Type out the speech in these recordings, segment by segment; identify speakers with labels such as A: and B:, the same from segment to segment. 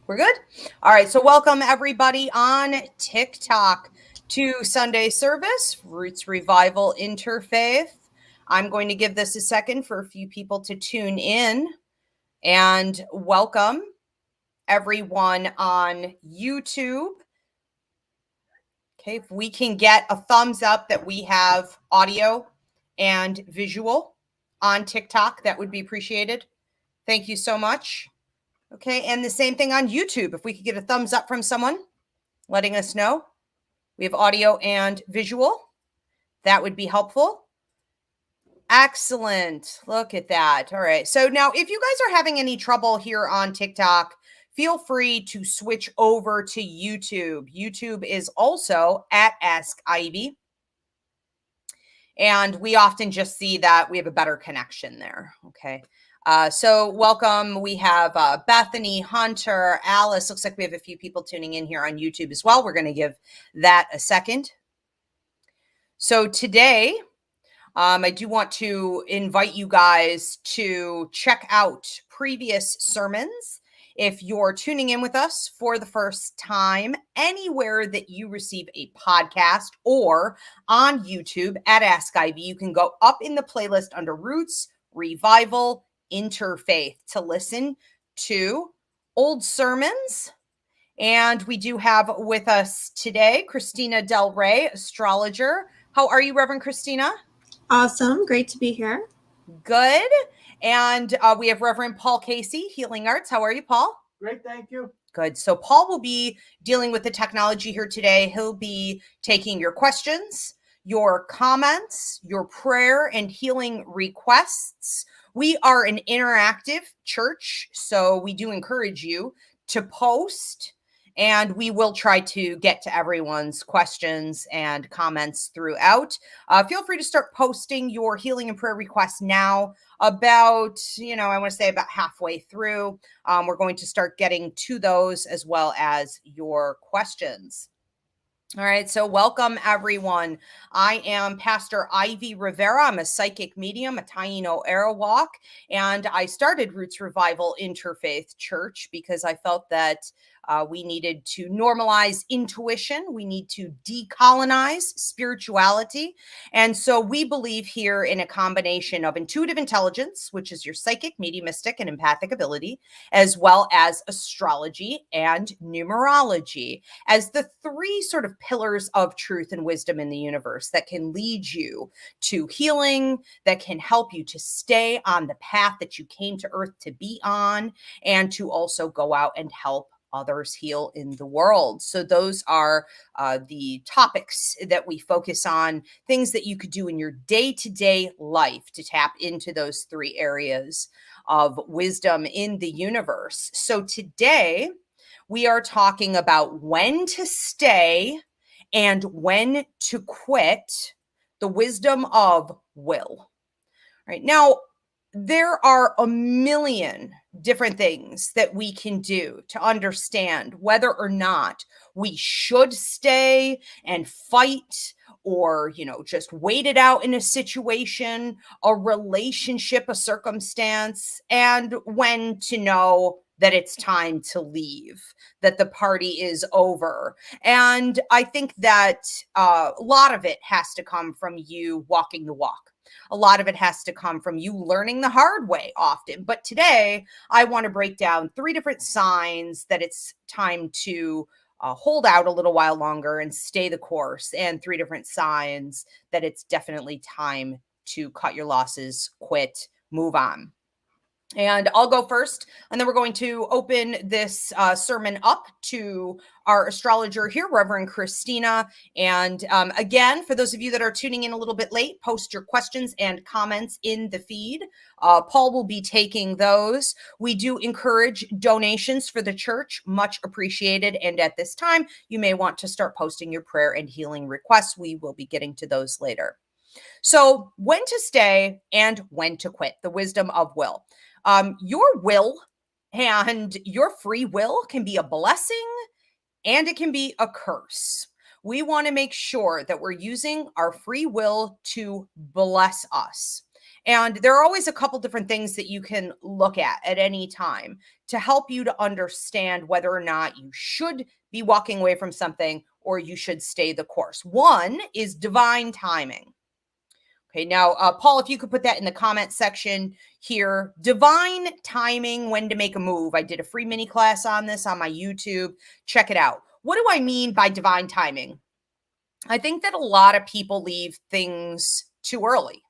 A: We're good? All right. So, welcome everybody on TikTok to Sunday service, Roots Revival Interfaith. I'm going to give this a second for a few people to tune in and welcome everyone on YouTube. Okay. If we can get a thumbs up that we have audio and visual on TikTok, that would be appreciated. Thank you so much. Okay, and the same thing on YouTube. If we could get a thumbs up from someone letting us know we have audio and visual, that would be helpful. Excellent. Look at that. All right. So now, if you guys are having any trouble here on TikTok, feel free to switch over to YouTube. YouTube is also at Ask Ivy. And we often just see that we have a better connection there. Okay. So welcome. We have Bethany, Hunter, Alice. Looks like we have a few people tuning in here on YouTube as well. We're going to give that a second. So today, I do want to invite you guys to check out previous sermons. If you're tuning in with us for the first time, anywhere that you receive a podcast or on YouTube at Ask Ivy, you can go up in the playlist under Roots Revival Interfaith to listen to old sermons. And we do have with us today Christina Del Rey, astrologer. How are you, Reverend Christina?
B: Awesome. Great to be here.
A: Good. And we have Reverend Paul Casey, Healing Arts. How are you, Paul?
C: Great, thank you.
A: Good. So Paul will be dealing with the technology here today. He'll be taking your questions, your comments, your prayer and healing requests. We are an interactive church, so we do encourage you to post, and we will try to get to everyone's questions and comments throughout. Feel free to start posting your healing and prayer requests now. About, I want to say about halfway through, we're going to start getting to those as well as your questions. All right, so welcome everyone. I am Pastor Ivy Rivera. I'm a psychic medium, a Taino Arawak, and I started Roots Revival Interfaith Church because I felt that we needed to normalize intuition. We need to decolonize spirituality. And so we believe here in a combination of intuitive intelligence, which is your psychic, mediumistic, and empathic ability, as well as astrology and numerology as the three sort of pillars of truth and wisdom in the universe that can lead you to healing, that can help you to stay on the path that you came to earth to be on, and to also go out and help others heal in the world. So those are the topics that we focus on, things that you could do in your day-to-day life to tap into those three areas of wisdom in the universe. So today we are talking about when to stay and when to quit, the wisdom of will. Right now, there are a million different things that we can do to understand whether or not we should stay and fight or, just wait it out in a situation, a relationship, a circumstance, and when to know that it's time to leave, that the party is over. And I think that a lot of it has to come from you walking the walk. A lot of it has to come from you learning the hard way often. But today, I want to break down 3 different signs that it's time to hold out a little while longer and stay the course, and 3 different signs that it's definitely time to cut your losses, quit, move on. And I'll go first, and then we're going to open this sermon up to our astrologer here, Reverend Christina. And again, for those of you that are tuning in a little bit late, post your questions and comments in the feed. Paul will be taking those. We do encourage donations for the church, much appreciated. And at this time, you may want to start posting your prayer and healing requests. We will be getting to those later. So when to stay and when to quit, the wisdom of will. Your will and your free will can be a blessing and it can be a curse. We want to make sure that we're using our free will to bless us. And there are always a couple different things that you can look at any time to help you to understand whether or not you should be walking away from something or you should stay the course. One is divine timing. Okay, now, Paul, if you could put that in the comment section here, divine timing, when to make a move. I did a free mini class on this on my YouTube. Check it out. What do I mean by divine timing? I think that a lot of people leave things too early.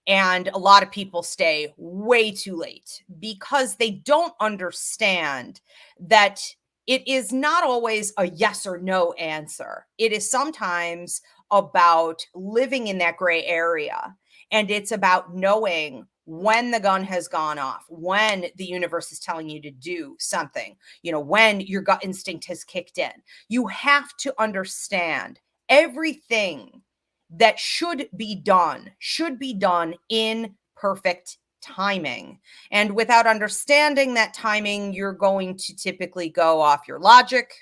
A: And a lot of people stay way too late because they don't understand that it is not always a yes or no answer. It is sometimes about living in that gray area. And it's about knowing when the gun has gone off, when the universe is telling you to do something, when your gut instinct has kicked in. You have to understand everything that should be done in perfect timing. And without understanding that timing, you're going to typically go off your logic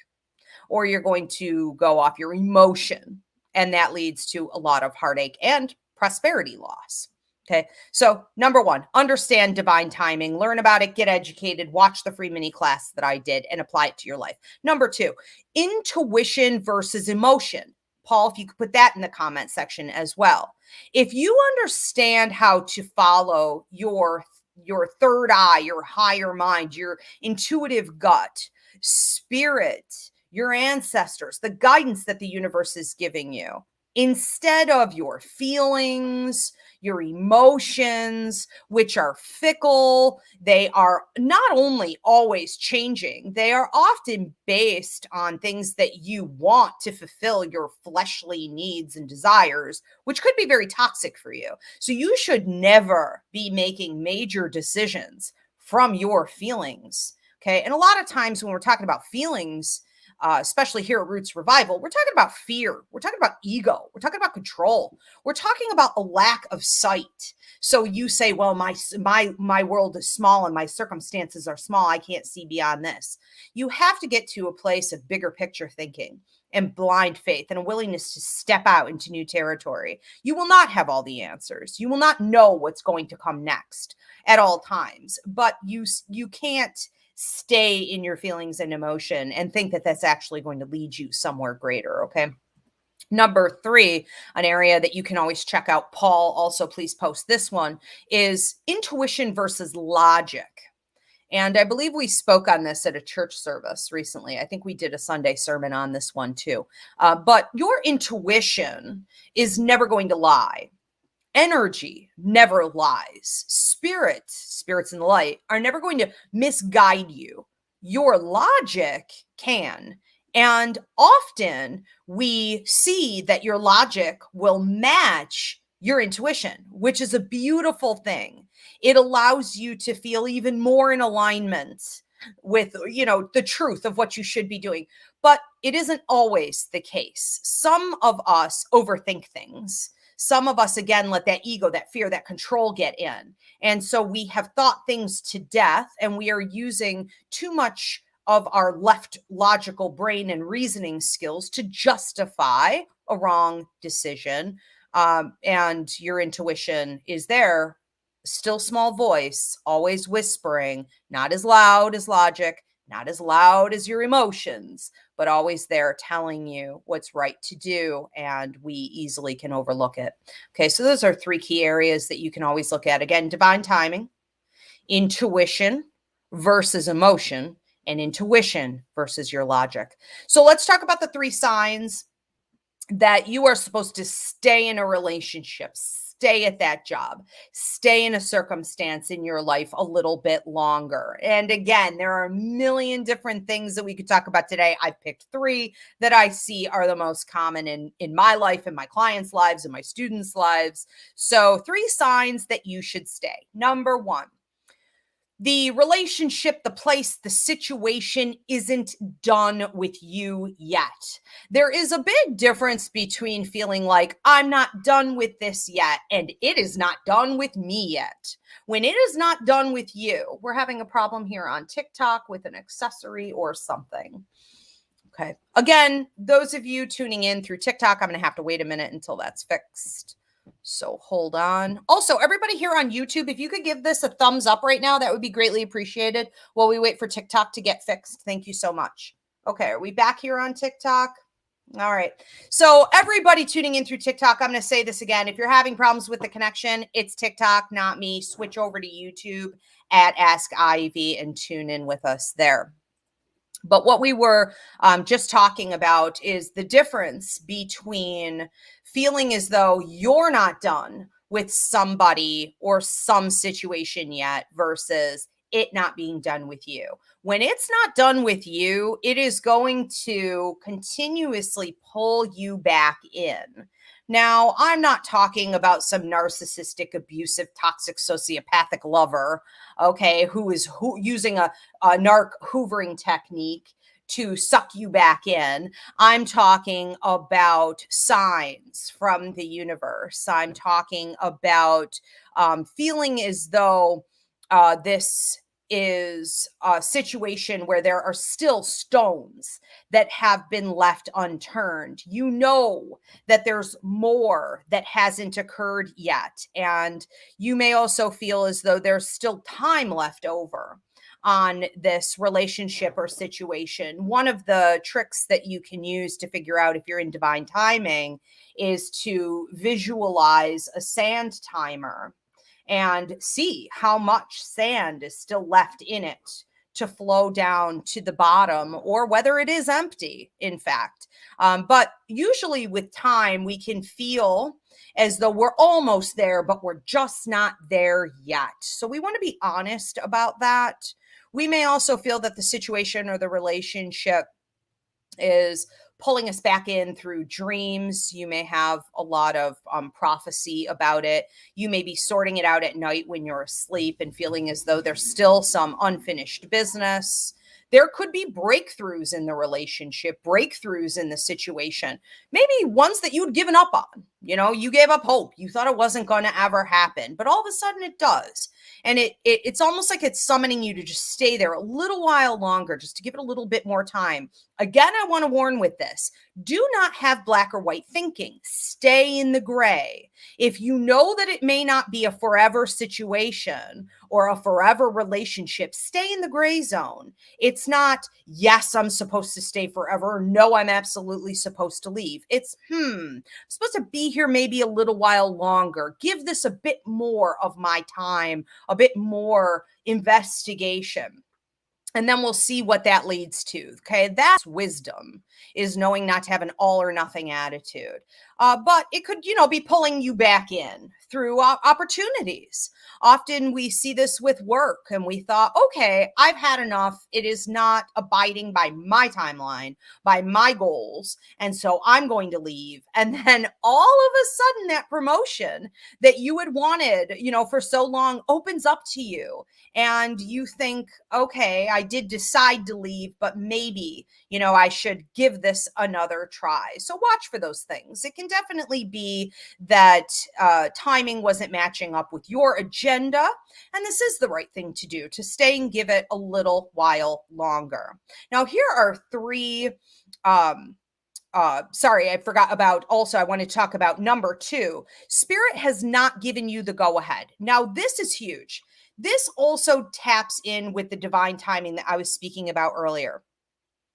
A: or you're going to go off your emotion. And that leads to a lot of heartache and prosperity loss. Okay. So number one, understand divine timing, learn about it, get educated, watch the free mini class that I did and apply it to your life. Number two, intuition versus emotion. Paul, if you could put that in the comment section as well. If you understand how to follow your third eye, your higher mind, your intuitive gut, spirit, your ancestors, the guidance that the universe is giving you, instead of your feelings, your emotions, which are fickle. They are not only always changing, they are often based on things that you want to fulfill your fleshly needs and desires, which could be very toxic for you. So you should never be making major decisions from your feelings. Okay. And a lot of times when we're talking about feelings, especially here at Roots Revival, we're talking about fear. We're talking about ego. We're talking about control. We're talking about a lack of sight. So you say, well, my world is small and my circumstances are small. I can't see beyond this. You have to get to a place of bigger picture thinking and blind faith and a willingness to step out into new territory. You will not have all the answers. You will not know what's going to come next at all times, but you can't stay in your feelings and emotion and think that that's actually going to lead you somewhere greater. Okay. Number three, an area that you can always check out, Paul, also please post this one, is intuition versus logic. And I believe we spoke on this at a church service recently. I think we did a Sunday sermon on this one too. But your intuition is never going to lie. Energy never lies. Spirits in the light are never going to misguide you. Your logic can. And often we see that your logic will match your intuition, which is a beautiful thing. It allows you to feel even more in alignment with, the truth of what you should be doing. But it isn't always the case. Some of us overthink things. Some of us, again, let that ego, that fear, that control get in. And so we have thought things to death and we are using too much of our left logical brain and reasoning skills to justify a wrong decision. And your intuition is there, still small voice, always whispering, not as loud as logic, not as loud as your emotions, but always there telling you what's right to do. And we easily can overlook it. Okay, so those are three key areas that you can always look at. Again, divine timing, intuition versus emotion, and intuition versus your logic. So let's talk about the three signs that you are supposed to stay in a relationship, stay at that job, stay in a circumstance in your life a little bit longer. And again, there are a million different things that we could talk about today. I picked three that I see are the most common in my life, in my clients' lives, in my students' lives. So 3 signs that you should stay. Number 1, the relationship, the place, the situation isn't done with you yet. There is a big difference between feeling like I'm not done with this yet and it is not done with me yet. When it is not done with you, we're having a problem here on TikTok with an accessory or something. Okay. Again, those of you tuning in through TikTok, I'm going to have to wait a minute until that's fixed. So hold on. Also, everybody here on YouTube, if you could give this a thumbs up right now, that would be greatly appreciated while we wait for TikTok to get fixed. Thank you so much. Okay, are we back here on TikTok? All right. So everybody tuning in through TikTok, I'm going to say this again. If you're having problems with the connection, it's TikTok, not me. Switch over to YouTube at Ask Ivy and tune in with us there. But what we were just talking about is the difference between feeling as though you're not done with somebody or some situation yet versus it not being done with you. When it's not done with you, it is going to continuously pull you back in. Now, I'm not talking about some narcissistic, abusive, toxic, sociopathic lover, okay, who is using a narc hoovering technique to suck you back in. I'm talking about signs from the universe. I'm talking about feeling as though this is a situation where there are still stones that have been left unturned. You know that there's more that hasn't occurred yet. And you may also feel as though there's still time left over on this relationship or situation. One of the tricks that you can use to figure out if you're in divine timing is to visualize a sand timer and see how much sand is still left in it to flow down to the bottom, or whether it is empty, in fact. But usually with time, we can feel as though we're almost there, but we're just not there yet. So we want to be honest about that. We may also feel that the situation or the relationship is pulling us back in through dreams. You may have a lot of prophecy about it. You may be sorting it out at night when you're asleep and feeling as though there's still some unfinished business. There could be breakthroughs in the relationship, breakthroughs in the situation, maybe ones that you'd given up on. You know, you gave up hope. You thought it wasn't going to ever happen, but all of a sudden it does. And it's almost like it's summoning you to just stay there a little while longer, just to give it a little bit more time. Again, I want to warn with this. Do not have black or white thinking. Stay in the gray. If you know that it may not be a forever situation or a forever relationship, stay in the gray zone. It's not, yes, I'm supposed to stay forever. No, I'm absolutely supposed to leave. It's, I'm supposed to be here maybe a little while longer. Give this a bit more of my time, a bit more investigation. And then we'll see what that leads to. Okay. That's wisdom, is knowing not to have an all or nothing attitude. But it could, be pulling you back in through opportunities. Often we see this with work and we thought, okay, I've had enough. It is not abiding by my timeline, by my goals. And so I'm going to leave. And then all of a sudden that promotion that you had wanted, for so long opens up to you. And you think, okay, I did decide to leave, but maybe, I should give this another try. So watch for those things. It can definitely be that timing wasn't matching up with your agenda. And this is the right thing to do, to stay and give it a little while longer. Now, here are three sorry, I forgot about also, I want to talk about number 2. Spirit has not given you the go ahead. Now, this is huge. This also taps in with the divine timing that I was speaking about earlier.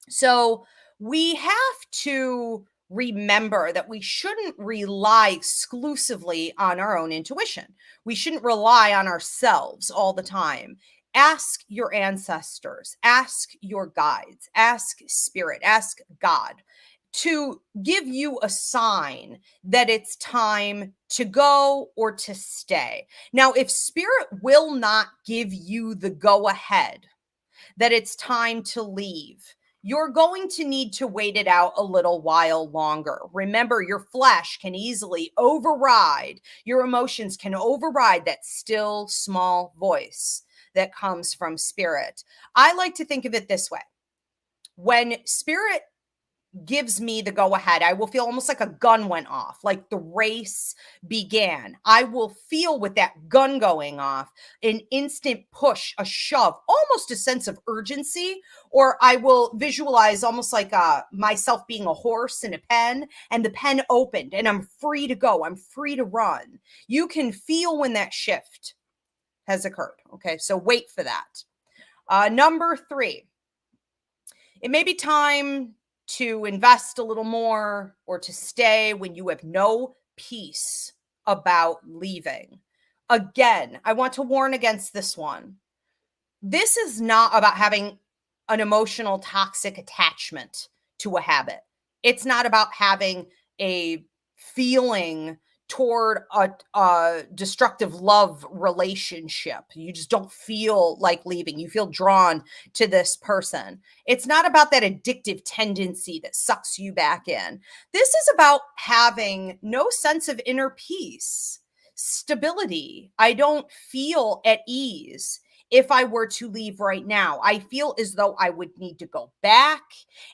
A: So we have to remember that we shouldn't rely exclusively on our own intuition. We shouldn't rely on ourselves all the time. Ask your ancestors, ask your guides, ask spirit, ask God to give you a sign that it's time to go or to stay. Now, if spirit will not give you the go ahead that it's time to leave, you're going to need to wait it out a little while longer. Remember, your flesh can easily override, your emotions can override that still small voice that comes from spirit. I like to think of it this way. When spirit gives me the go ahead. I will feel almost like a gun went off, like the race began. I will feel with that gun going off an instant push, a shove, almost a sense of urgency, or I will visualize almost like myself being a horse in a pen and the pen opened and I'm free to go. I'm free to run. You can feel when that shift has occurred. Okay, so wait for that. Number 3, it may be time to invest a little more or to stay when you have no peace about leaving. Again, I want to warn against this one. This is not about having an emotional toxic attachment to a habit. It's not about having a feeling toward a destructive love relationship. You just don't feel like leaving. You feel drawn to this person. It's not about that addictive tendency that sucks you back in. This is about having no sense of inner peace, stability. I don't feel at ease if I were to leave right now. I feel as though I would need to go back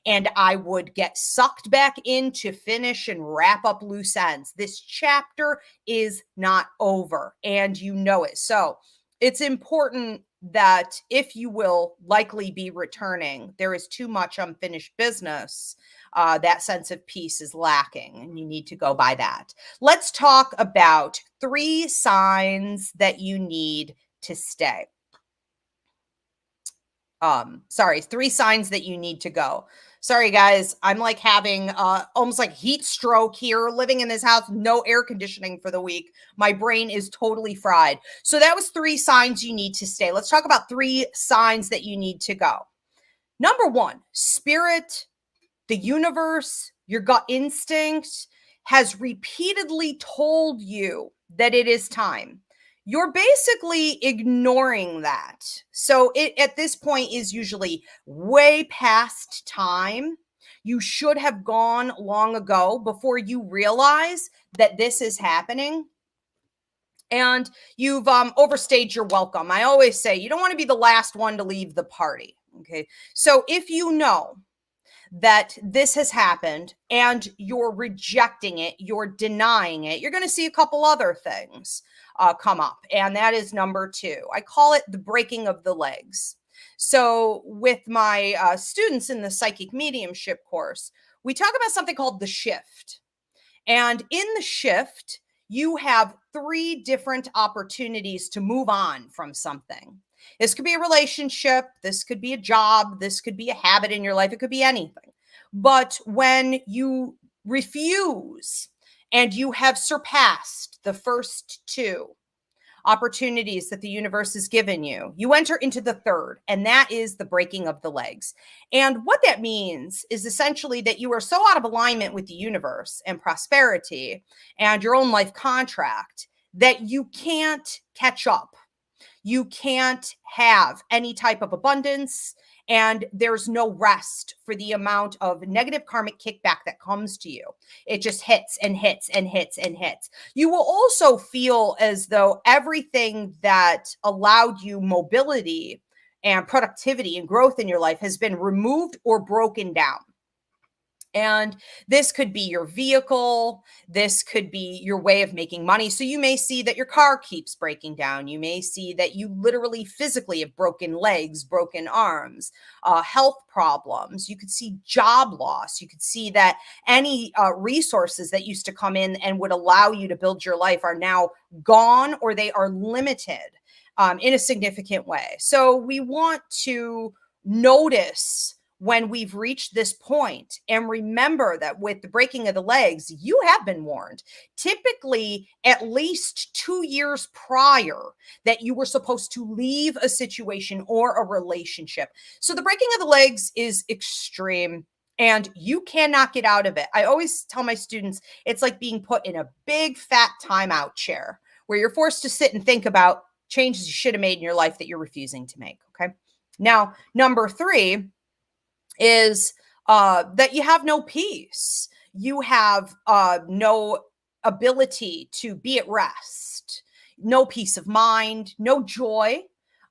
A: and I would get sucked back in to finish and wrap up loose ends. This chapter is not over and you know it. So it's important that if you will likely be returning, there is too much unfinished business. That sense of peace is lacking and you need to go by that. Let's talk about 3 signs that you need to stay. 3 signs that you need to go. Sorry, guys. I'm like having almost like heat stroke here, living in this house, no air conditioning for the week. My brain is totally fried. So that was 3 signs you need to stay. Let's talk about 3 signs that you need to go. Number 1, spirit, the universe, your gut instinct has repeatedly told you that it is time. You're basically ignoring that. So it at this point is usually way past time. You should have gone long ago before you realize that this is happening. And you've overstayed your welcome. I always say you don't want to be the last one to leave the party. Okay. So if you know that this has happened and you're rejecting it, you're denying it, you're going to see a couple other things come up. And that is number 2. I call it the breaking of the legs. So with my students in the psychic mediumship course, we talk about something called the shift. And in the shift, you have 3 different opportunities to move on from something. This could be a relationship, this could be a job, this could be a habit in your life, it could be anything. But when you refuse and you have surpassed the first 2 opportunities that the universe has given you, you enter into the 3rd, and that is the breaking of the legs. And what that means is essentially that you are so out of alignment with the universe and prosperity and your own life contract that you can't catch up. You can't have any type of abundance, and there's no rest for the amount of negative karmic kickback that comes to you. It just hits and hits and hits and hits. You will also feel as though everything that allowed you mobility and productivity and growth in your life has been removed or broken down. And this could be your vehicle. This could be your way of making money. So you may see that your car keeps breaking down. You may see that you literally physically have broken legs, broken arms, health problems. You could see job loss. You could see that any resources that used to come in and would allow you to build your life are now gone, or they are limited in a significant way. So we want to notice when we've reached this point and remember that with the breaking of the legs, you have been warned, typically at least 2 years prior, that you were supposed to leave a situation or a relationship. So the breaking of the legs is extreme and you cannot get out of it. I always tell my students, it's like being put in a big fat timeout chair where you're forced to sit and think about changes you should have made in your life that you're refusing to make. Okay. Now, number 3 is that you have no peace. You have no ability to be at rest, no peace of mind, no joy,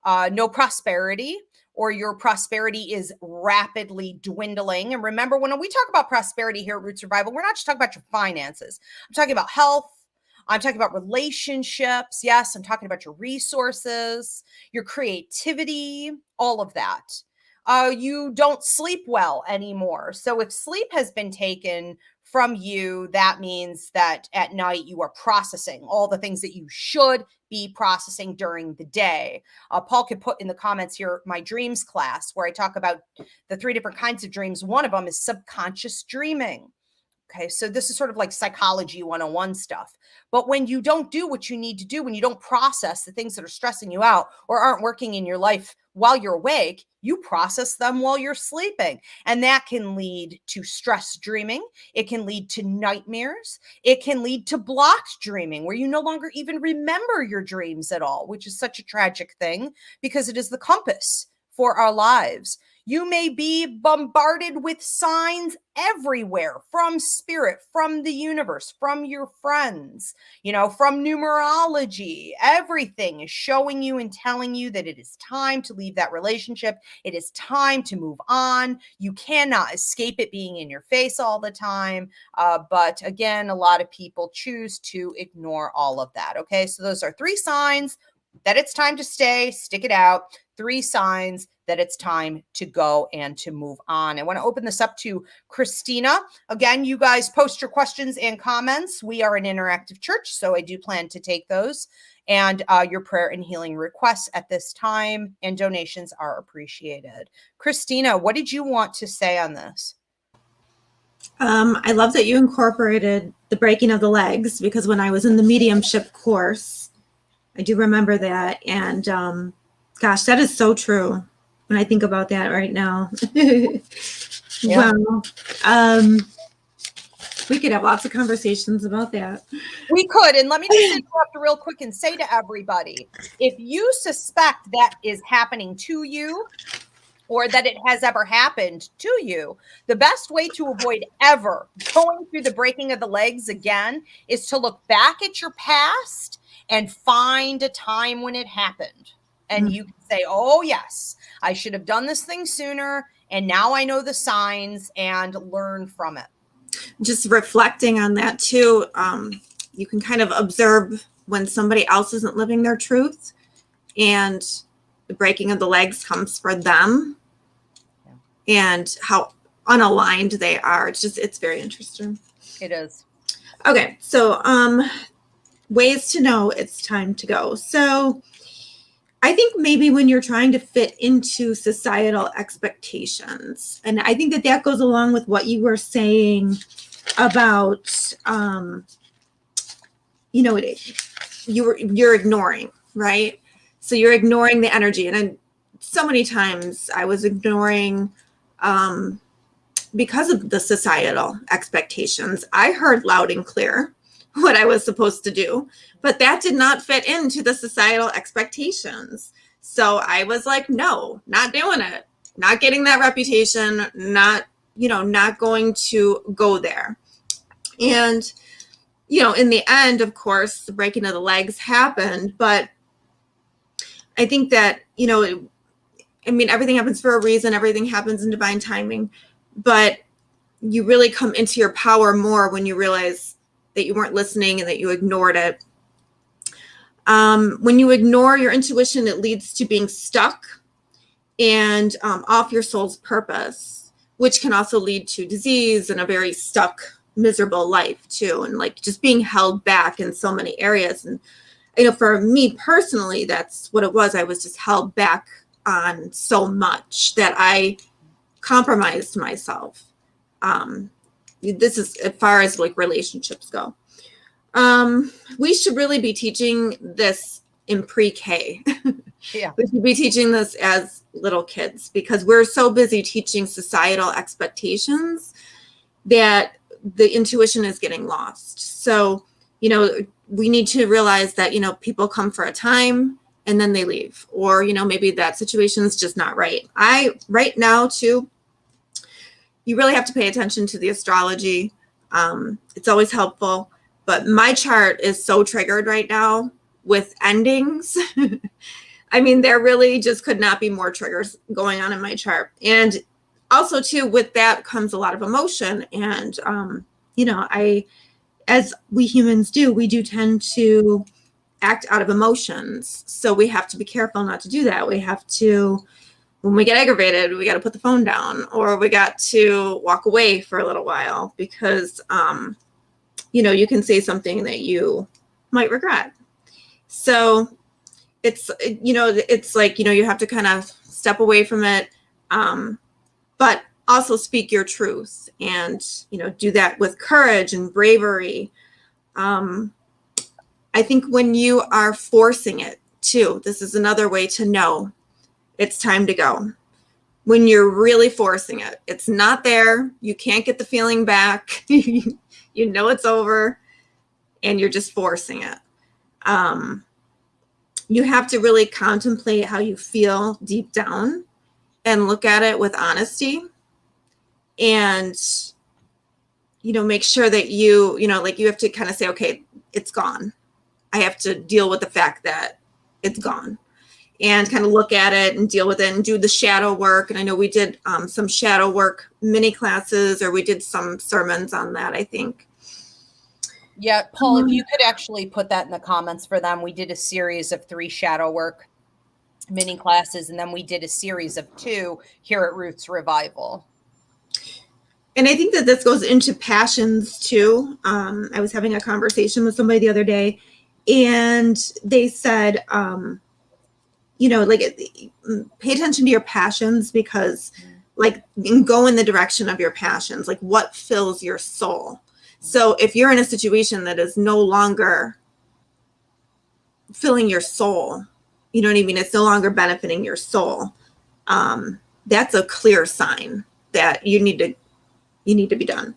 A: no prosperity. or your prosperity is rapidly dwindling. And remember, when we talk about prosperity here at Root Survival, we're not just talking about your finances. I'm talking about health. I'm talking about relationships. Yes, I'm talking about your resources, your creativity, all of that. You don't sleep well anymore. So if sleep has been taken from you, that means that at night you are processing all the things that you should be processing during the day. Paul could put in the comments here my dreams class, where I talk about the 3 different kinds of dreams. One of them is subconscious dreaming. Okay, so this is sort of like psychology 101 stuff. But when you don't do what you need to do, when you don't process the things that are stressing you out or aren't working in your life while you're awake, you process them while you're sleeping. And that can lead to stress dreaming. It can lead to nightmares. It can lead to blocked dreaming, where you no longer even remember your dreams at all, which is such a tragic thing because it is the compass for our lives. You may be bombarded with signs everywhere from spirit, from the universe, from your friends, from numerology. Everything is showing you and telling you that it is time to leave that relationship. It is time to move on. You cannot escape it being in your face all the time. But again, a lot of people choose to ignore all of that. Okay, so those are 3 signs that it's time to stay, stick it out. 3 signs that it's time to go and to move on. I want to open this up to Christina. Again, you guys post your questions and comments. We are an interactive church, so I do plan to take those and your prayer and healing requests at this time, and donations are appreciated. Christina, what did you want to say on this?
B: I love that you incorporated the breaking of the legs, because when I was in the mediumship course, I do remember that. And gosh, that is so true when I think about that right now.
A: Yeah.
B: Well, we could have lots of conversations about that.
A: We could. And let me just interrupt real quick and say to everybody, if you suspect that is happening to you, or that it has ever happened to you, the best way to avoid ever going through the breaking of the legs again is to look back at your past and find a time when it happened. And you can say, oh, yes, I should have done this thing sooner. And now I know the signs, and learn from it.
B: Just reflecting on that too, you can kind of observe when somebody else isn't living their truth, and the breaking of the legs comes for them, and how unaligned they are. It's very interesting.
A: It is.
B: Okay, so ways to know it's time to go. So I think maybe when you're trying to fit into societal expectations, and I think that goes along with what you were saying about, you're ignoring, right? So you're ignoring the energy. And so many times I was ignoring because of the societal expectations. I heard loud and clear what I was supposed to do, but that did not fit into the societal expectations. So I was like, no, not doing it, not getting that reputation, not going to go there. And, in the end, of course, the breaking of the legs happened, but I think that, everything happens for a reason. Everything happens in divine timing, but you really come into your power more when you realize that you weren't listening and that you ignored it. When you ignore your intuition, it leads to being stuck and off your soul's purpose, which can also lead to disease and a very stuck, miserable life too. And like just being held back in so many areas. And, for me personally, that's what it was. I was just held back on so much that I compromised myself. This is as far as like relationships go. We should really be teaching this in pre-K.
A: Yeah.
B: We should be teaching this as little kids, because we're so busy teaching societal expectations that the intuition is getting lost. So, we need to realize that, people come for a time and then they leave, or, maybe that situation is just not right. Right now too, you really have to pay attention to the astrology. It's always helpful, but my chart is so triggered right now with endings. I mean, there really just could not be more triggers going on in my chart. And also too, with that comes a lot of emotion. And, as we humans do, we do tend to act out of emotions. So we have to be careful not to do that. We have to, when we get aggravated, we got to put the phone down, or we got to walk away for a little while because, you can say something that you might regret. So it's like, you have to kind of step away from it, but also speak your truth and, do that with courage and bravery. I think when you are forcing it too, this is another way to know it's time to go. When you're really forcing it, it's not there. You can't get the feeling back. It's over and you're just forcing it. You have to really contemplate how you feel deep down and look at it with honesty and, make sure that you have to kind of say, okay, it's gone. I have to deal with the fact that it's gone and kind of look at it and deal with it and do the shadow work. And I know we did some shadow work mini classes, or we did some sermons on that, I think.
A: Yeah, Paul, if you could actually put that in the comments for them. We did a series of 3 shadow work mini classes, and then we did a series of 2 here at Roots Revival.
B: And I think that this goes into passions too. I was having a conversation with somebody the other day, and they said, pay attention to your passions, because go in the direction of your passions, like what fills your soul. So if you're in a situation that is no longer filling your soul, you know what I mean? It's no longer benefiting your soul. That's a clear sign that you need to be done.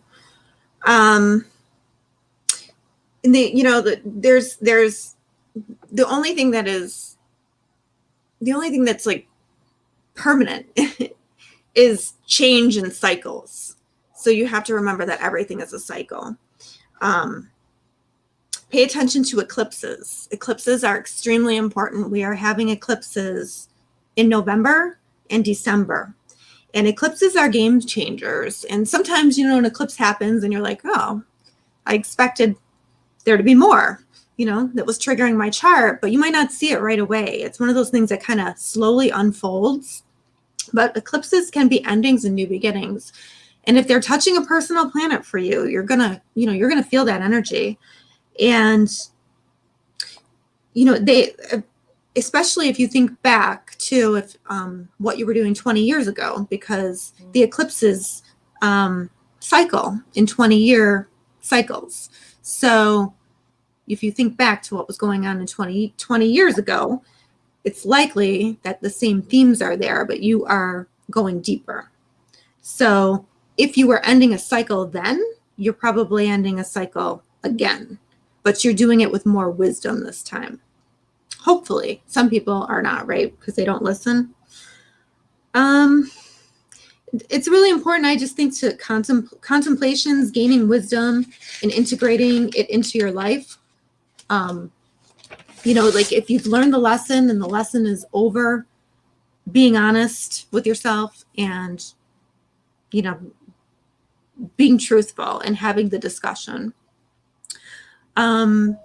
B: And there's the only thing that's like permanent is change and cycles. So you have to remember that everything is a cycle. Pay attention to eclipses. Eclipses are extremely important. We are having eclipses in November and December. And eclipses are game changers. And sometimes, an eclipse happens and you're like, oh, I expected there to be more, that was triggering my chart, but you might not see it right away. It's one of those things that kind of slowly unfolds. But eclipses can be endings and new beginnings. And if they're touching a personal planet for you, you're going to feel that energy. And, they, especially if you think back to what you were doing 20 years ago, because the eclipses cycle in 20-year cycles. So if you think back to what was going on in 20 years ago, it's likely that the same themes are there, but you are going deeper. So if you were ending a cycle then, you're probably ending a cycle again, but you're doing it with more wisdom this time. Hopefully. Some people are not, right? Because they don't listen. It's really important, I just think, to contemplations, gaining wisdom and integrating it into your life. If you've learned the lesson and the lesson is over, being honest with yourself and, being truthful and having the discussion. And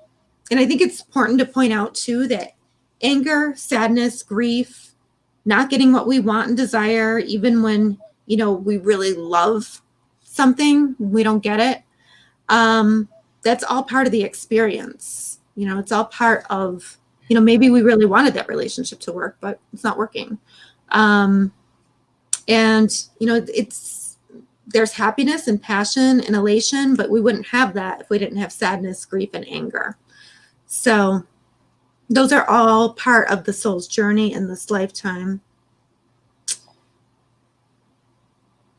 B: I think it's important to point out too that anger, sadness, grief, not getting what we want and desire, even when, we really love something, we don't get it. That's all part of the experience. It's all part of, maybe we really wanted that relationship to work, but it's not working. There's happiness and passion and elation, but we wouldn't have that if we didn't have sadness, grief, and anger. So those are all part of the soul's journey in this lifetime.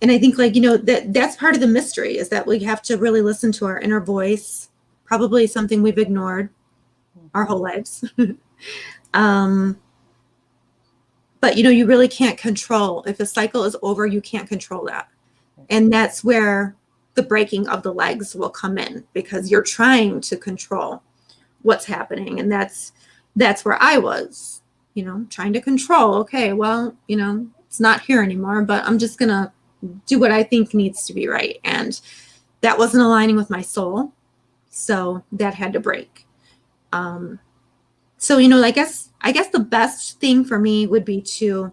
B: And I think that's part of the mystery, is that we have to really listen to our inner voice, probably something we've ignored our whole lives. But, you really can't control. If a cycle is over, you can't control that. And that's where the breaking of the legs will come in, because you're trying to control what's happening. And that's where I was, trying to control. Okay, well, it's not here anymore, but I'm just going to do what I think needs to be right. And that wasn't aligning with my soul. So that had to break. So, I guess the best thing for me would be to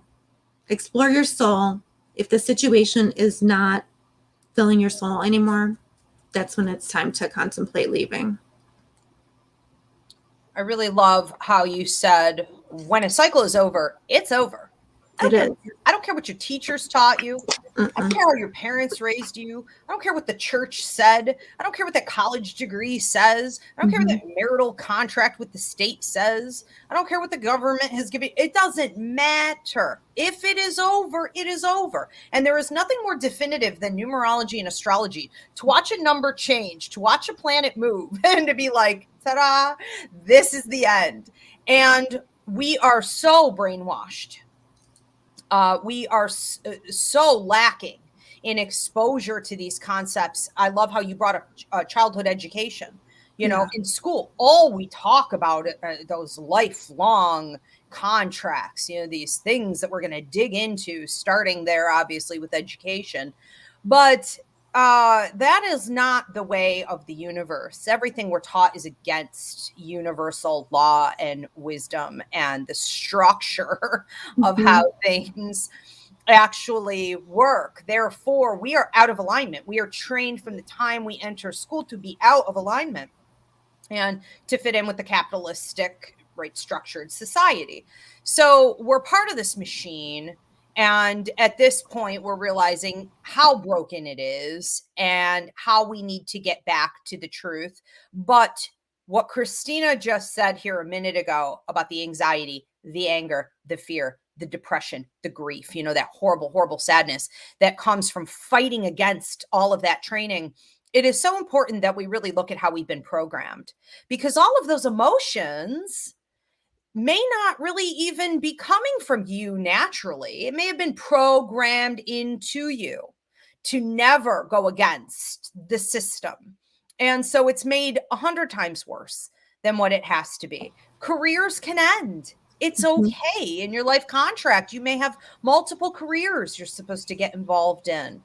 B: explore your soul. If the situation is not filling your soul anymore, that's when it's time to contemplate leaving.
A: I really love how you said, when a cycle is over, it's over. I don't care what your teachers taught you. I don't care how your parents raised you. I don't care what the church said. I don't care what that college degree says. I don't care what that marital contract with the state says. I don't care what the government has given. It doesn't matter. If it is over, it is over. And there is nothing more definitive than numerology and astrology. To watch a number change, to watch a planet move, and to be like, ta-da, this is the end. And we are so brainwashed. We are so lacking in exposure to these concepts. I love how you brought up childhood education. In school, all we talk about those lifelong contracts, these things that we're going to dig into, starting there, obviously, with education. But that is not the way of the universe. Everything we're taught is against universal law and wisdom and the structure of how things actually work. Therefore, we are out of alignment. We are trained from the time we enter school to be out of alignment and to fit in with the capitalistic, structured society. So we're part of this machine. And at this point, we're realizing how broken it is and how we need to get back to the truth. But what Christina just said here a minute ago about the anxiety, the anger, the fear, the depression, the grief, that horrible, horrible sadness that comes from fighting against all of that training. It is so important that we really look at how we've been programmed, because all of those emotions may not really even be coming from you naturally. It may have been programmed into you to never go against the system. And so it's made 100 times worse than what it has to be. Careers can end. It's okay. In your life contract, you may have multiple careers you're supposed to get involved in.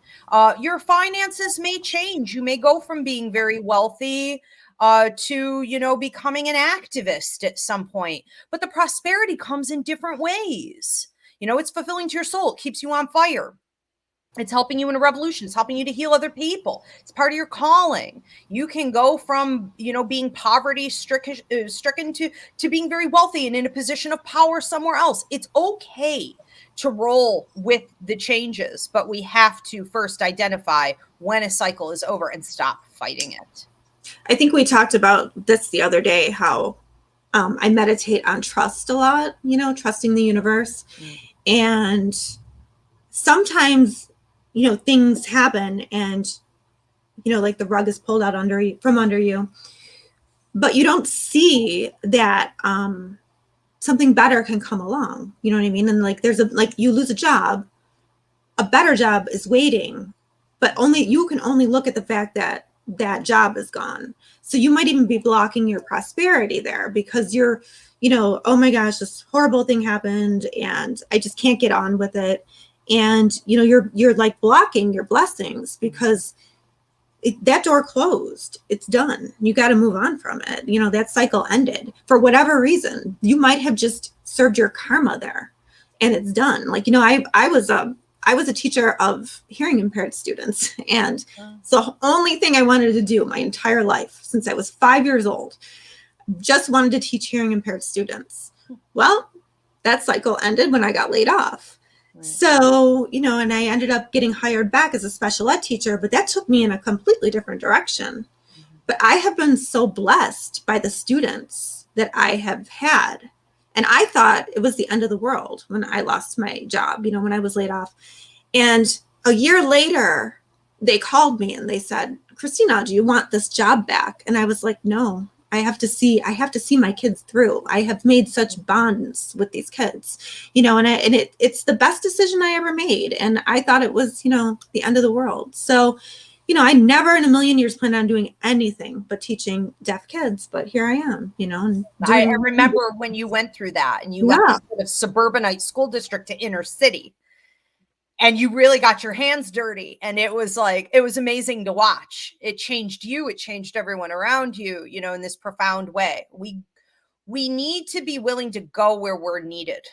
A: Your finances may change. You may go from being very wealthy to, becoming an activist at some point. But the prosperity comes in different ways. It's fulfilling to your soul. It keeps you on fire. It's helping you in a revolution. It's helping you to heal other people. It's part of your calling. You can go from, being poverty stricken to being very wealthy and in a position of power somewhere else. It's okay to roll with the changes, but we have to first identify when a cycle is over and stop fighting it.
B: I think we talked about this the other day, how I meditate on trust a lot, trusting the universe. And sometimes, things happen and, like the rug is pulled out from under you, but you don't see that something better can come along. You know what I mean? And like you lose a job, a better job is waiting, but you can only look at the fact that that job is gone. So you might even be blocking your prosperity there because you're, oh my gosh, this horrible thing happened and I just can't get on with it. And, you're like blocking your blessings because that door closed. It's done. You got to move on from it. That cycle ended for whatever reason. You might have just served your karma there and it's done. Like, I was a teacher of hearing impaired students. And so the only thing I wanted to do my entire life since I was 5 years old, just wanted to teach hearing impaired students. Well, that cycle ended when I got laid off. Right. So, and I ended up getting hired back as a special ed teacher, but that took me in a completely different direction. But I have been so blessed by the students that I have had. And I thought it was the end of the world when I lost my job, when I was laid off. And a year later, they called me and they said, Christina, do you want this job back? And I was like, no, I have to see my kids through. I have made such bonds with these kids, and it's the best decision I ever made. And I thought it was, the end of the world. So, I never in a million years planned on doing anything but teaching deaf kids, but here I am, and
A: I
B: doing.
A: remember when you went through that and you left
B: Yeah.
A: this sort of suburbanite school district to inner city, and you really got your hands dirty, and it was amazing to watch. It changed you, it changed everyone around you, in this profound way. We need to be willing to go where we're needed,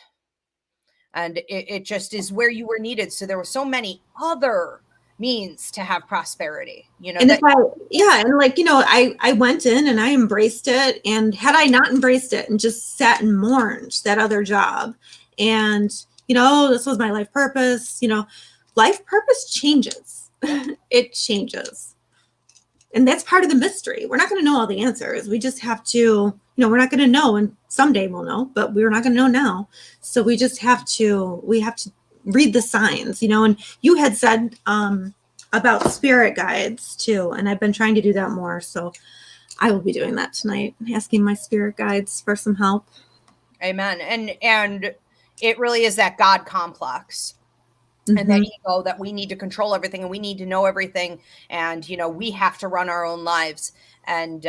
A: and it just is where you were needed. So there were so many other means to have prosperity,
B: And
A: that
B: I went in and I embraced it. And had I not embraced it and just sat and mourned that other job and, this was my life purpose, life purpose changes. It changes. And that's part of the mystery. We're not going to know all the answers. We just have to, we're not going to know, and someday we'll know, but we're not going to know now. So we have to read the signs, and you had said, about spirit guides too. And I've been trying to do that more. So I will be doing that tonight, asking my spirit guides for some help.
A: Amen. And it really is that God complex. Mm-hmm. And that ego that we need to control everything and we need to know everything. And, we have to run our own lives. And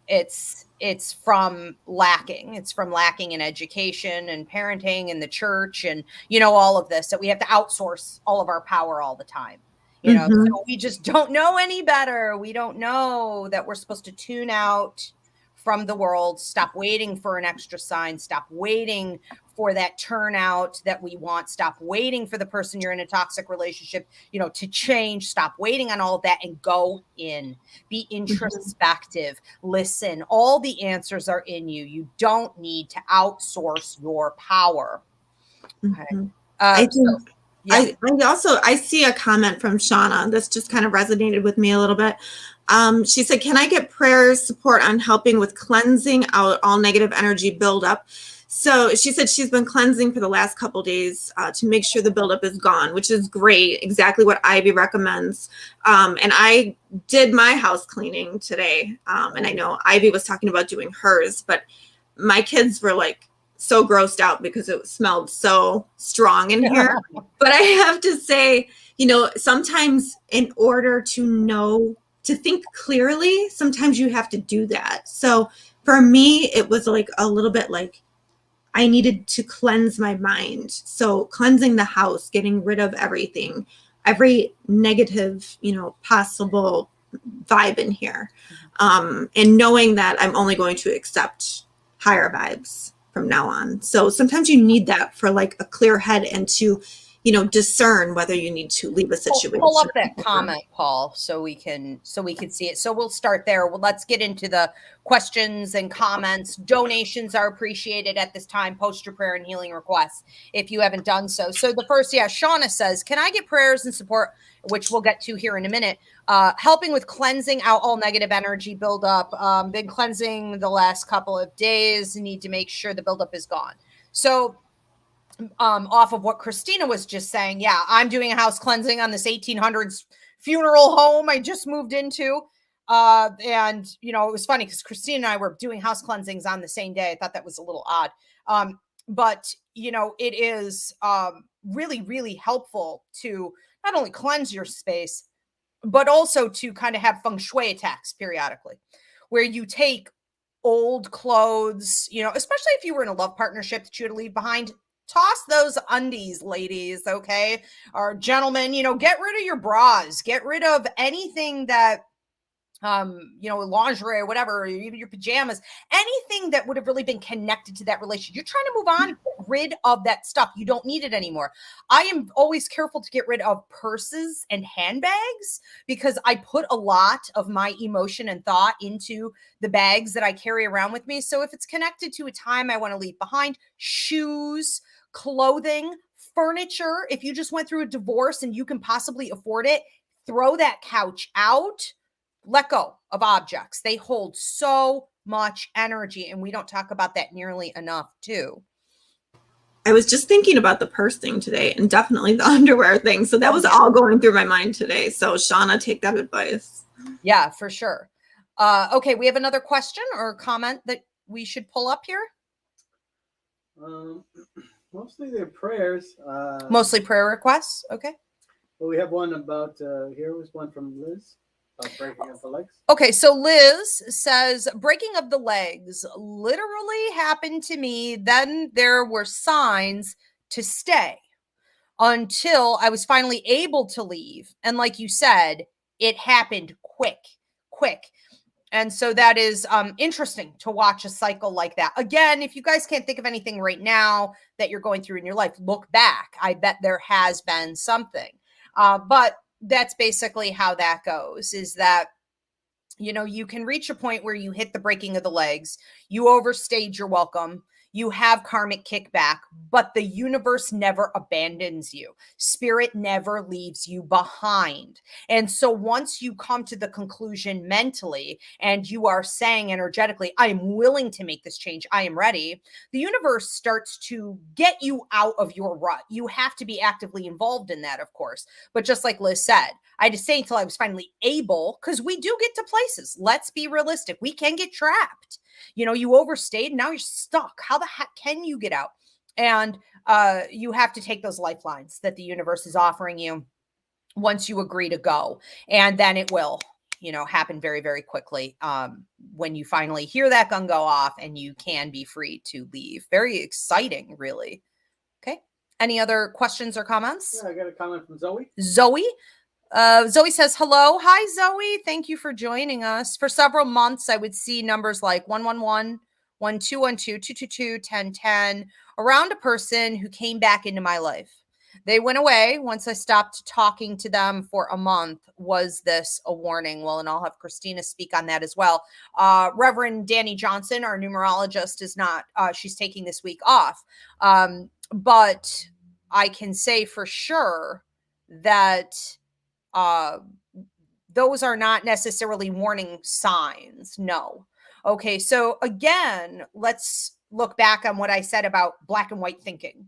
A: it's from lacking. It's from lacking in education and parenting and the church and, all of this, that we have to outsource all of our power all the time. So we just don't know any better. We don't know that we're supposed to tune out from the world, stop waiting for an extra sign, stop waiting for that turnout that we want, stop waiting for the person you're in a toxic relationship, to change, stop waiting on all of that and go in, be introspective, listen. All the answers are in you. You don't need to outsource your power. Okay.
B: I think yeah. I see a comment from Shauna that's just kind of resonated with me a little bit. She said, can I get prayer support on helping with cleansing out all negative energy buildup? So she said she's been cleansing for the last couple of days to make sure the buildup is gone, which is great. Exactly what Ivy recommends. And I did my house cleaning today. And I know Ivy was talking about doing hers, but my kids were like, so grossed out because it smelled so strong in here. But I have to say, sometimes in order to think clearly, sometimes you have to do that. So for me, it was like a little bit like I needed to cleanse my mind. So cleansing the house, getting rid of everything, every negative, possible vibe in here. And knowing that I'm only going to accept higher vibes from now on. So sometimes you need that for like a clear head and to, discern whether you need to leave a situation.
A: Pull up that comment, Paul, so we can see it. So we'll start there. Well, let's get into the questions and comments. Donations are appreciated at this time. Post your prayer and healing requests if you haven't done so. So the first, Shauna says, can I get prayers and support, which we'll get to here in a minute, helping with cleansing out all negative energy buildup. Been cleansing the last couple of days. Need to make sure the buildup is gone. So off of what Christina was just saying, I'm doing a house cleansing on this 1800s funeral home I just moved into. And, it was funny because Christina and I were doing house cleansings on the same day. I thought that was a little odd. But, it is really, really helpful to not only cleanse your space, but also to kind of have feng shui attacks periodically, where you take old clothes, especially if you were in a love partnership that you had to leave behind. Toss those undies, ladies, okay? Or gentlemen, get rid of your bras. Get rid of anything that, lingerie or whatever, or even your pajamas, anything that would have really been connected to that relationship. You're trying to move on, get rid of that stuff. You don't need it anymore. I am always careful to get rid of purses and handbags because I put a lot of my emotion and thought into the bags that I carry around with me. So if it's connected to a time I want to leave behind, shoes, clothing, furniture, if you just went through a divorce and you can possibly afford it, throw that couch out. Let go of objects. They hold so much energy, and we don't talk about that nearly enough too.
B: I was just thinking about the purse thing today and definitely the underwear thing. So that was all going through my mind today. So Shauna, take that advice.
A: Yeah, for sure. Okay, we have another question or comment that we should pull up here.
C: Mostly they're prayers.
A: Mostly prayer requests. Okay.
C: Well, we have one about, here was one from Liz about breaking of the legs.
A: Okay, so Liz says, breaking of the legs literally happened to me. Then there were signs to stay until I was finally able to leave. And like you said, it happened quick. And so that is interesting to watch a cycle like that. Again, if you guys can't think of anything right now that you're going through in your life, look back. I bet there has been something. But that's basically how that goes, is that, you know, you can reach a point where you hit the breaking of the legs, you overstayed your welcome, you have karmic kickback, but the universe never abandons you. Spirit never leaves you behind. And so once you come to the conclusion mentally and you are saying energetically, I am willing to make this change, I am ready, the universe starts to get you out of your rut. You have to be actively involved in that, of course. But just like Liz said, I had to stay until I was finally able, because we do get to places. Let's be realistic. We can get trapped. You know, you overstayed, now you're stuck. How the heck can you get out? And you have to take those lifelines that the universe is offering you once you agree to go. And then it will, you know, happen very, very quickly when you finally hear that gun go off and you can be free to leave. Very exciting, really. Okay. Any other questions or comments?
C: Yeah, I got a comment from Zoe.
A: Zoe says, hello. Hi, Zoe. Thank you for joining us. For several months, I would see numbers like 111, 1212, 222, 1010 around a person who came back into my life. They went away once I stopped talking to them for a month. Was this a warning? Well, and I'll have Christina speak on that as well. Reverend Danny Johnson, our numerologist, is not, she's taking this week off. But I can say for sure that those are not necessarily warning signs. No. Okay. So again, let's look back on what I said about black and white thinking.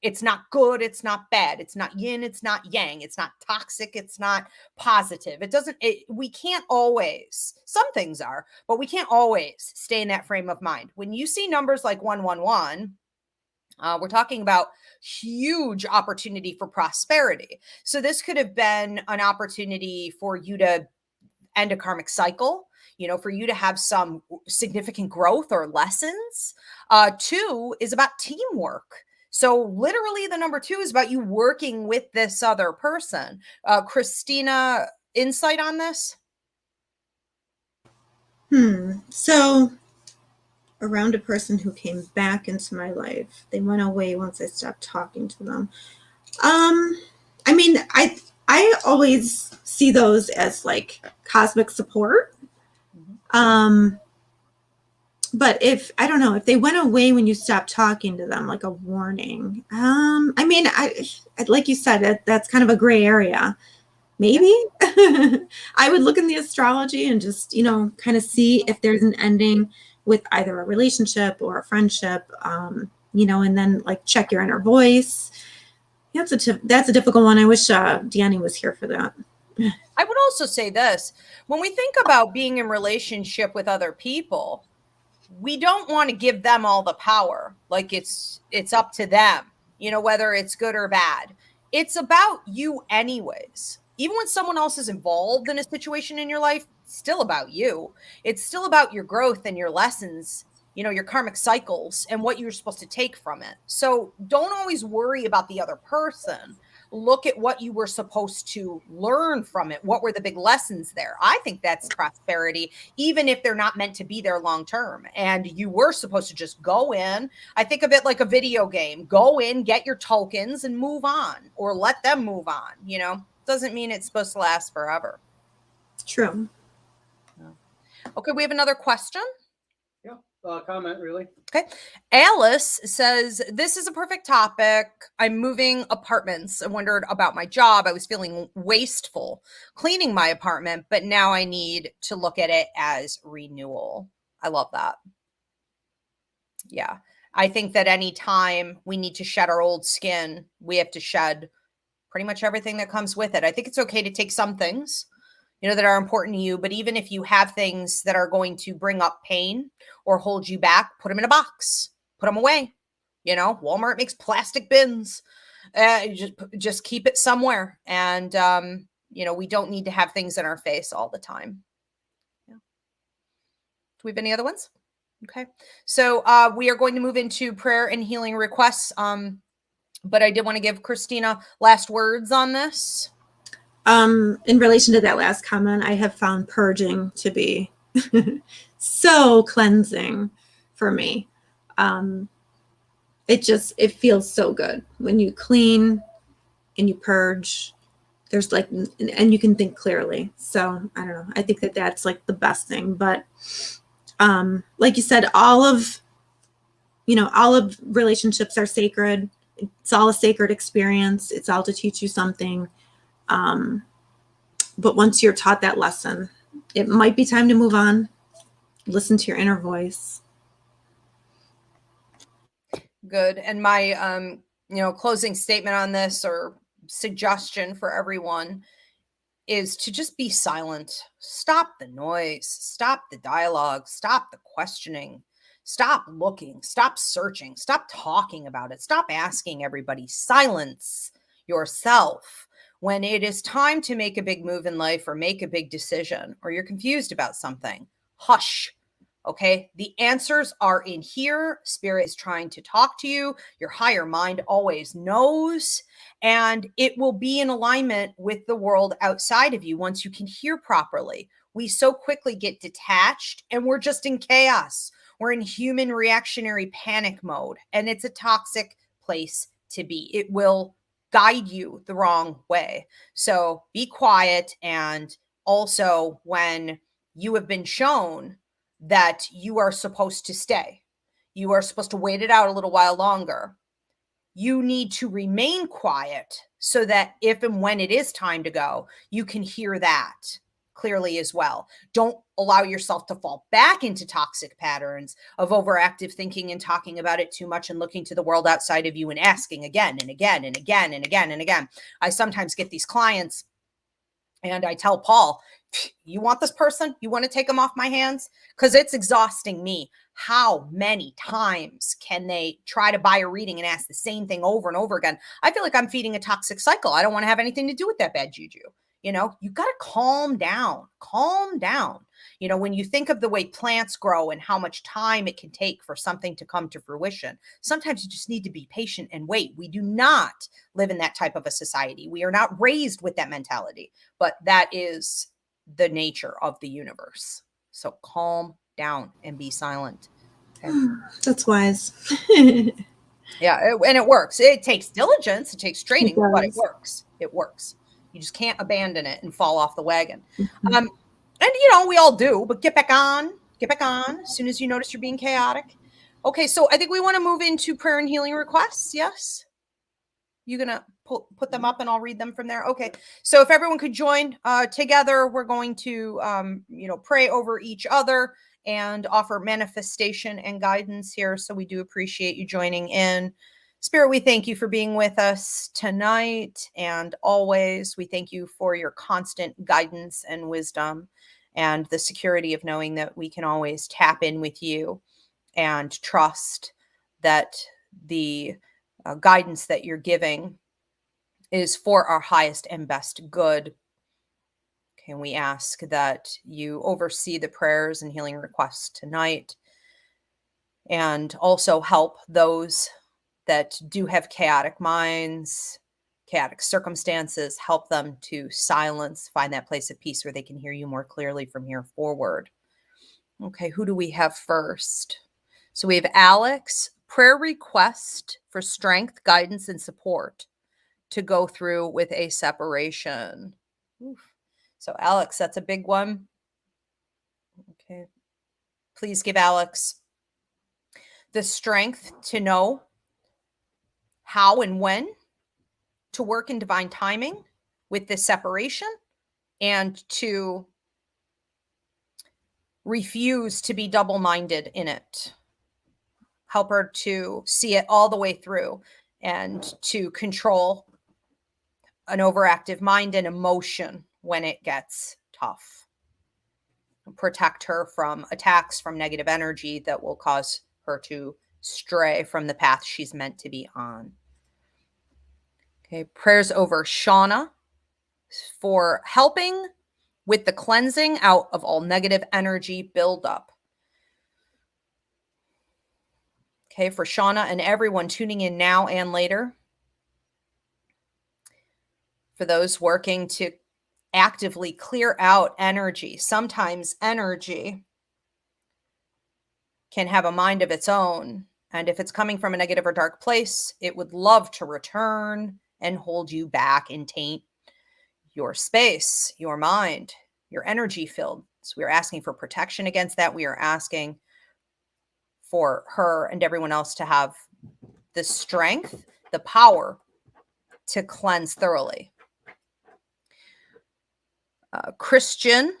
A: It's not good. It's not bad. It's not yin. It's not yang. It's not toxic. It's not positive. We can't always, some things are, but we can't always stay in that frame of mind. When you see numbers like 111, we're talking about huge opportunity for prosperity. So this could have been an opportunity for you to end a karmic cycle, you know, for you to have some significant growth or lessons. 2 is about teamwork. So literally the number 2 is about you working with this other person. Christina, insight on this?
B: So around a person who came back into my life. They went away once I stopped talking to them. I mean, I always see those as like cosmic support. But if, I don't know, if they went away when you stopped talking to them, like a warning. I mean, I like you said, that's kind of a gray area. Maybe I would look in the astrology and just, you know, kind of see if there's an ending with either a relationship or a friendship, you know, and then like check your inner voice. That's a difficult one. I wish Deannie was here for that.
A: I would also say this. When we think about being in relationship with other people, we don't want to give them all the power. Like it's up to them, you know, whether it's good or bad. It's about you anyways. Even when someone else is involved in a situation in your life, it's still about you. It's still about your growth and your lessons, you know, your karmic cycles and what you're supposed to take from it. So don't always worry about the other person. Look at what you were supposed to learn from it. What were the big lessons there? I think that's prosperity, even if they're not meant to be there long term. And you were supposed to just go in. I think of it like a video game. Go in, get your tokens and move on, or let them move on. You know, doesn't mean it's supposed to last forever.
B: True.
A: Okay, we have another question.
C: Comment, really.
A: Okay. Alice says, this is a perfect topic. I'm moving apartments. I wondered about my job. I was feeling wasteful cleaning my apartment, but now I need to look at it as renewal. I love that. Yeah. I think that anytime we need to shed our old skin, we have to shed pretty much everything that comes with it. I think it's okay to take some things, you know, that are important to you. But even if you have things that are going to bring up pain or hold you back, put them in a box, put them away. You know, Walmart makes plastic bins. Just keep it somewhere. And, we don't need to have things in our face all the time. Yeah. Do we have any other ones? Okay. So we are going to move into prayer and healing requests. But I did want to give Christina last words on this.
B: In relation to that last comment, I have found purging to be so cleansing for me. It feels so good when you clean and you purge. There's and you can think clearly. So I don't know. I think that that's like the best thing. But like you said, all of relationships are sacred. It's all a sacred experience. It's all to teach you something. But once you're taught that lesson, it might be time to move on. Listen to your inner voice.
A: Good. And my, closing statement on this, or suggestion for everyone, is to just be silent. Stop the noise. Stop the dialogue. Stop the questioning. Stop looking. Stop searching. Stop talking about it. Stop asking everybody. Silence yourself. When it is time to make a big move in life, or make a big decision, or you're confused about something, hush. Okay. The answers are in here. Spirit is trying to talk to you. Your higher mind always knows, and it will be in alignment with the world outside of you once you can hear properly. We so quickly get detached and we're just in chaos. We're in human reactionary panic mode, and it's a toxic place to be. It will guide you the wrong way. So be quiet. And also, when you have been shown that you are supposed to stay, you are supposed to wait it out a little while longer, you need to remain quiet so that if and when it is time to go, you can hear that clearly as well. Don't allow yourself to fall back into toxic patterns of overactive thinking and talking about it too much and looking to the world outside of you and asking again and again and again and again and again. I sometimes get these clients and I tell Paul, you want this person? You want to take them off my hands? Because it's exhausting me. How many times can they try to buy a reading and ask the same thing over and over again? I feel like I'm feeding a toxic cycle. I don't want to have anything to do with that bad juju. You got to calm down. When you think of the way plants grow and how much time it can take for something to come to fruition, sometimes you just need to be patient and wait. We do not live in that type of a society. We are not raised with that mentality, but that is the nature of the universe. So calm down and be silent. Okay.
B: That's wise.
A: Yeah, and it works. It takes diligence. It takes training, but it works. It works. You just can't abandon it and fall off the wagon.
B: Mm-hmm.
A: And we all do, but get back on as soon as you notice you're being chaotic. Okay, so I think we want to move into prayer and healing requests. Yes. You gonna put them up and I'll read them from there. Okay. So if everyone could join together, we're going to, pray over each other and offer manifestation and guidance here. So we do appreciate you joining in. Spirit, we thank you for being with us tonight and always. We thank you for your constant guidance and wisdom and the security of knowing that we can always tap in with you and trust that the guidance that you're giving is for our highest and best good. Can we ask that you oversee the prayers and healing requests tonight, and also help those that do have chaotic minds, chaotic circumstances, help them to find that place of peace where they can hear you more clearly from here forward. Okay, who do we have first? So we have Alex, prayer request for strength, guidance, and support to go through with a separation. Oof. So Alex, that's a big one. Okay. Please give Alex the strength to know how and when to work in divine timing with this separation, and to refuse to be double-minded in it. Help her to see it all the way through and to control an overactive mind and emotion when it gets tough. Protect her from attacks from negative energy that will cause her to stray from the path she's meant to be on. Okay, prayers over Shauna for helping with the cleansing out of all negative energy buildup. Okay, for Shauna and everyone tuning in now and later. For those working to actively clear out energy. Sometimes energy can have a mind of its own. And if it's coming from a negative or dark place, it would love to return and hold you back and taint your space, your mind, your energy field. So we're asking for protection against that. We are asking for her and everyone else to have the strength, the power to cleanse thoroughly. Christian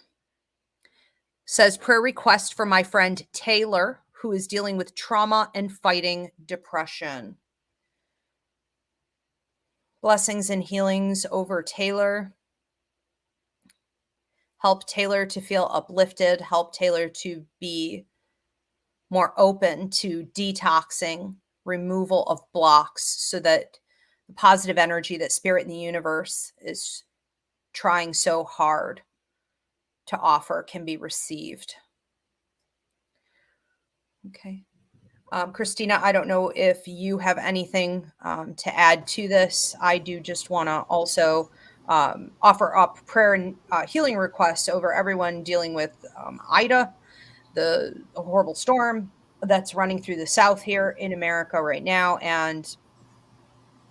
A: says, prayer request for my friend Taylor, who is dealing with trauma and fighting depression. Blessings and healings over Taylor. Help Taylor to feel uplifted. Help Taylor to be more open to detoxing, removal of blocks, so that the positive energy that Spirit in the universe is trying so hard to offer can be received. Okay. Christina, I don't know if you have anything to add to this. I do just want to also offer up prayer and healing requests over everyone dealing with Ida, the horrible storm that's running through the South here in America right now, and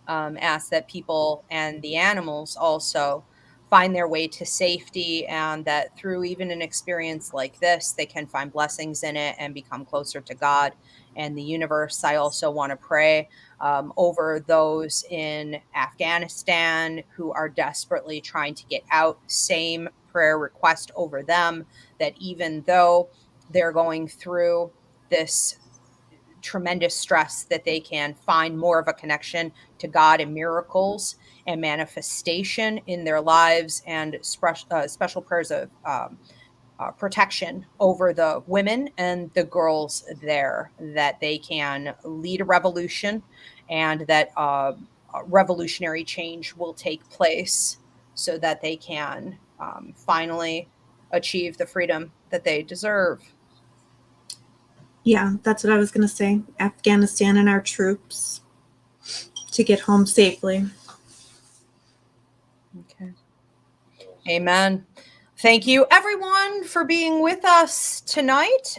A: ask that people and the animals also find their way to safety, and that through even an experience like this, they can find blessings in it and become closer to God and the universe. I also want to pray over those in Afghanistan who are desperately trying to get out. Same prayer request over them, that even though they're going through this tremendous stress, that they can find more of a connection to God and miracles and manifestation in their lives, and special prayers of protection over the women and the girls there, that they can lead a revolution and that revolutionary change will take place so that they can finally achieve the freedom that they deserve.
B: Yeah, that's what I was going to say. Afghanistan and our troops to get home safely.
A: Okay. Amen. Thank you, everyone, for being with us tonight.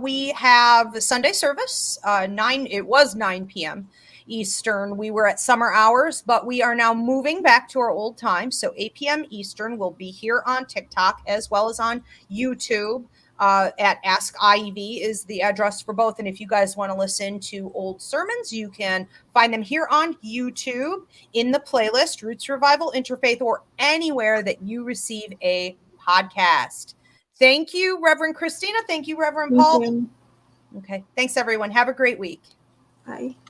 A: We have Sunday service, it was 9 p.m. Eastern. We were at summer hours, but we are now moving back to our old time. So 8 p.m. Eastern, we'll be here on TikTok as well as on YouTube. At Ask IEV is the address for both. And if you guys want to listen to old sermons, you can find them here on YouTube in the playlist, Roots Revival Interfaith, or anywhere that you receive a podcast. Thank you, Reverend Christina. Thank you, Reverend Paul.
B: Thank you.
A: Okay. Thanks, everyone. Have a great week.
B: Bye.